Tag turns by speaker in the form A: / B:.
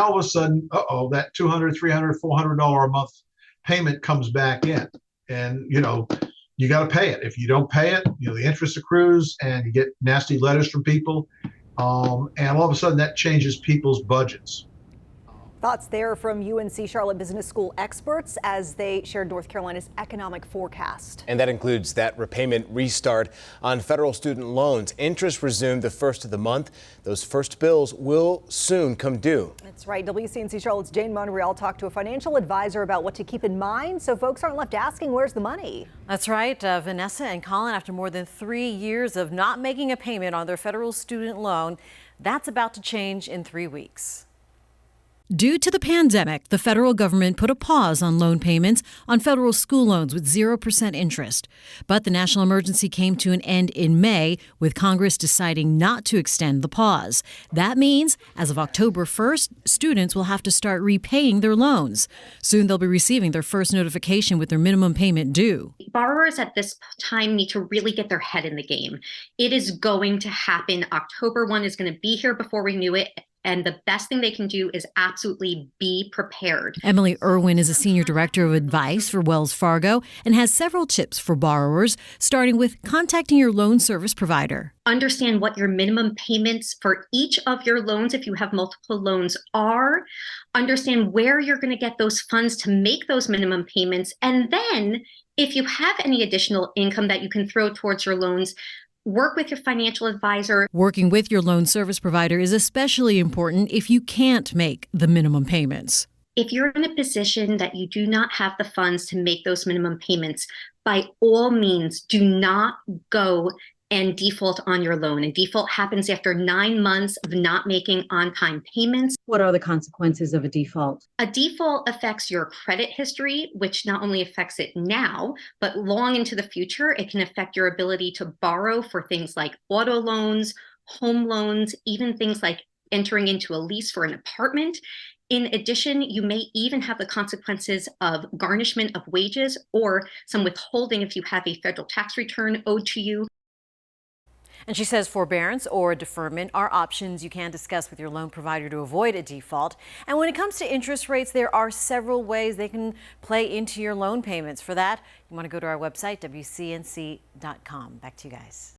A: All of a sudden, that $200, $300, $400 a month payment comes back in, and you got to pay it. If you don't pay it, the interest accrues, and you get nasty letters from people, and all of a sudden that changes people's budgets.
B: Thoughts there from UNC Charlotte Business School experts as they shared North Carolina's economic forecast.
C: And that includes that repayment restart on federal student loans. Interest resumed the first of the month. Those first bills will soon come due.
B: That's right. WCNC Charlotte's Jane Monreal talked to a financial advisor about what to keep in mind so folks aren't left asking, where's the money?
D: That's right. Vanessa and Colin, after more than 3 years of not making a payment on their federal student loan, that's about to change in 3 weeks.
E: Due to the pandemic, the federal government put a pause on loan payments on federal school loans with 0% interest. But the national emergency came to an end in May, with Congress deciding not to extend the pause. That means, as of October 1st, students will have to start repaying their loans. Soon they'll be receiving their first notification with their minimum payment due.
F: Borrowers at this time need to really get their head in the game. It is going to happen. October 1 is going to be here before we knew it. And the best thing they can do is absolutely be prepared.
E: Emily Irwin is a senior director of advice for Wells Fargo and has several tips for borrowers, starting with contacting your loan service provider.
F: Understand what your minimum payments for each of your loans, if you have multiple loans, are. Understand where you're going to get those funds to make those minimum payments. And then if you have any additional income that you can throw towards your loans, work with your financial advisor.
E: Working with your loan service provider is especially important if you can't make the minimum payments.
F: If you're in a position that you do not have the funds to make those minimum payments, by all means, do not go and default on your loan. And default happens after 9 months of not making on-time payments.
G: What are the consequences of a default?
F: A default affects your credit history, which not only affects it now, but long into the future, it can affect your ability to borrow for things like auto loans, home loans, even things like entering into a lease for an apartment. In addition, you may even have the consequences of garnishment of wages or some withholding if you have a federal tax return owed to you.
D: And she says forbearance or deferment are options you can discuss with your loan provider to avoid a default. And when it comes to interest rates, there are several ways they can play into your loan payments. For that, you want to go to our website, WCNC.com. Back to you guys.